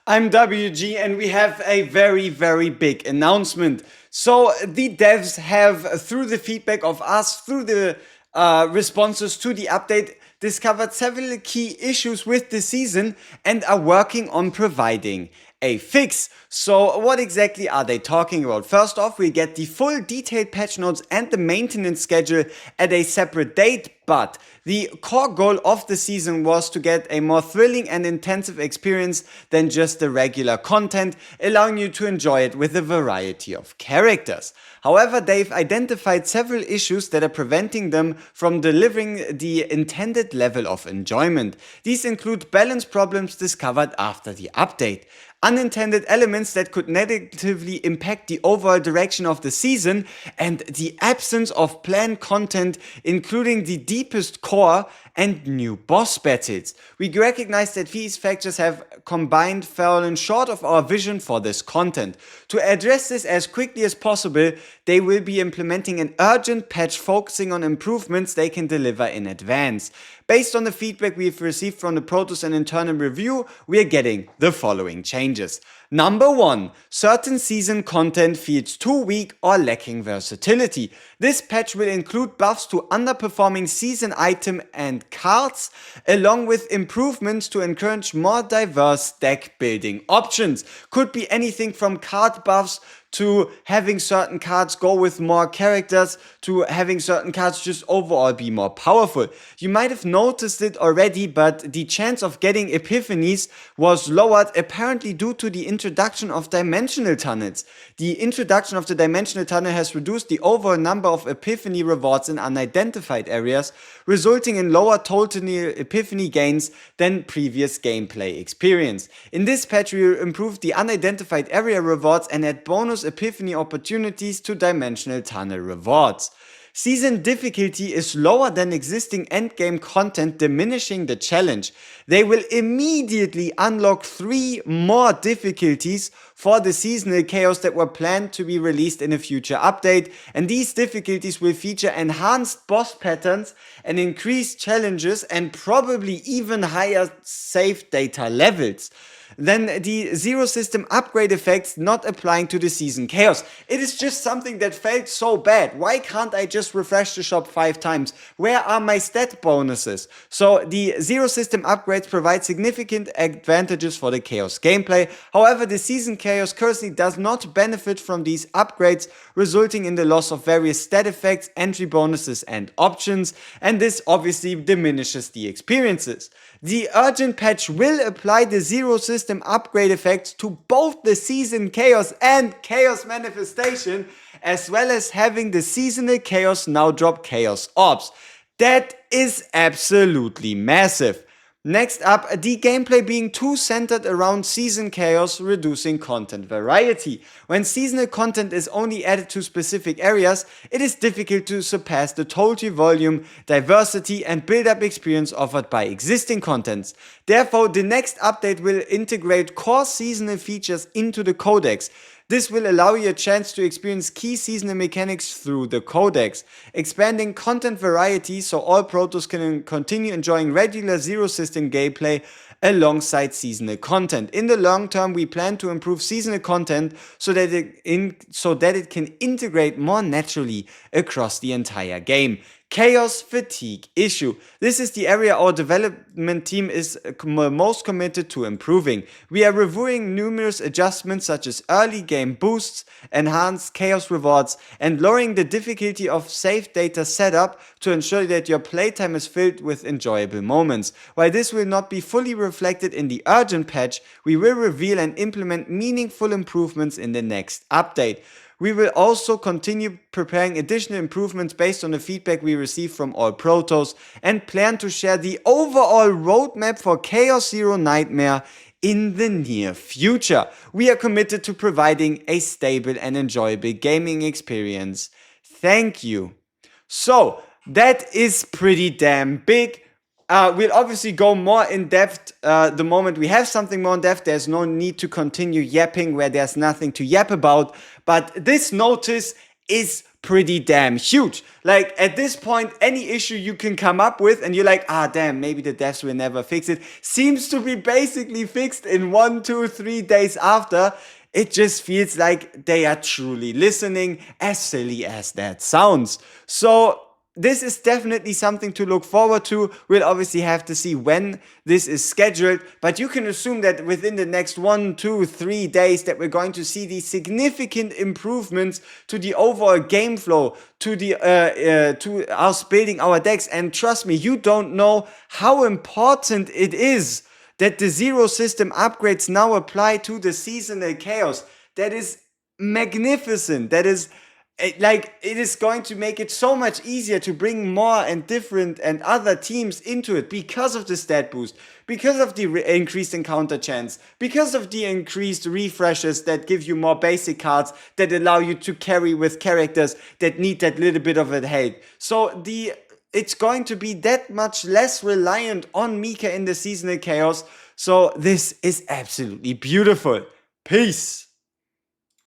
I'm WG and we have a very big announcement. So the devs have, through the feedback of us, through the responses to the update, discovered several key issues with the season and are working on providing a fix. So what exactly are they talking about? First off, we get the full detailed patch notes and the maintenance schedule at a separate date, but the core goal of the season was to get a more thrilling and intensive experience than just the regular content, allowing you to enjoy it with a variety of characters. However, they've identified several issues that are preventing them from delivering the intended level of enjoyment. These include balance problems discovered after the update, unintended elements that could negatively impact the overall direction of the season, and the absence of planned content, including the deepest core and new boss battles. We recognize that these factors have combined fallen short of our vision for this content. To address this as quickly as possible, they will be implementing an urgent patch focusing on improvements they can deliver in advance. Based on the feedback we've received from the Protoss and internal review, we are getting the following changes. Number 1. Certain season content feels too weak or lacking versatility. This patch will include buffs to underperforming season item and cards, along with improvements to encourage more diverse deck building options. Could be anything from card buffs to having certain cards go with more characters, to having certain cards just overall be more powerful. You might have noticed it already, but the chance of getting epiphanies was lowered apparently due to the introduction of dimensional tunnels. The introduction of the dimensional tunnel has reduced the overall number of epiphany rewards in unidentified areas, resulting in lower total epiphany gains than previous gameplay experience. In this patch, we will improve the unidentified area rewards and add bonus epiphany opportunities to dimensional tunnel rewards. Season difficulty is lower than existing endgame content, diminishing the challenge. They will immediately unlock 3 more difficulties for the seasonal chaos that were planned to be released in a future update, and these difficulties will feature enhanced boss patterns and increased challenges and probably even higher save data levels. Then the zero system upgrade effects not applying to the season chaos. It is just something that felt so bad. Why can't I just refresh the shop 5 times? Where are my stat bonuses? So the zero system upgrades provide significant advantages for the chaos gameplay. However, the season chaos currently does not benefit from these upgrades, resulting in the loss of various stat effects, entry bonuses and options, and this obviously diminishes the experiences. The urgent patch will apply the zero system upgrade effects to both the season chaos and chaos manifestation, as well as having the seasonal chaos now drop chaos orbs. That is absolutely massive. Next up, the gameplay being too centered around season chaos, reducing content variety. When seasonal content is only added to specific areas, it is difficult to surpass the total volume, diversity and build-up experience offered by existing contents. Therefore, the next update will integrate core seasonal features into the codex. This will allow you a chance to experience key seasonal mechanics through the codex, expanding content variety so all Protoss can continue enjoying regular zero system gameplay alongside seasonal content. In the long term, we plan to improve seasonal content so that it can integrate more naturally across the entire game. Chaos fatigue issue. This is the area our development team is most committed to improving. We are reviewing numerous adjustments such as early game boosts, enhanced chaos rewards, and lowering the difficulty of save data setup to ensure that your playtime is filled with enjoyable moments. While this will not be fully reflected in the urgent patch, we will reveal and implement meaningful improvements in the next update. We will also continue preparing additional improvements based on the feedback we receive from all Protoss and plan to share the overall roadmap for chaoszeronightmare in the near future. We are committed to providing a stable and enjoyable gaming experience. Thank you. So, that is pretty damn big. We'll obviously go more in depth the moment we have something more in depth. There's no need to continue yapping where there's nothing to yap about. But this notice is pretty damn huge. Like at this point, any issue you can come up with and you're like, ah, damn, maybe the devs will never fix it, seems to be basically fixed in 1, 2, 3 days after. It just feels like they are truly listening, as silly as that sounds. So this is definitely something to look forward to. We'll obviously have to see when this is scheduled, but you can assume that within the next 1, 2, 3 days that we're going to see these significant improvements to the overall game flow, to the to us building our decks. And trust me, you don't know how important it is that the zero system upgrades now apply to the seasonal chaos. That is magnificent. That is like, it is going to make it so much easier to bring more and different and other teams into it because of the stat boost, because of the increased encounter chance, because of the increased refreshes that give you more basic cards that allow you to carry with characters that need that little bit of a help. So it's going to be that much less reliant on Mika in the seasonal chaos. So this is absolutely beautiful. Peace.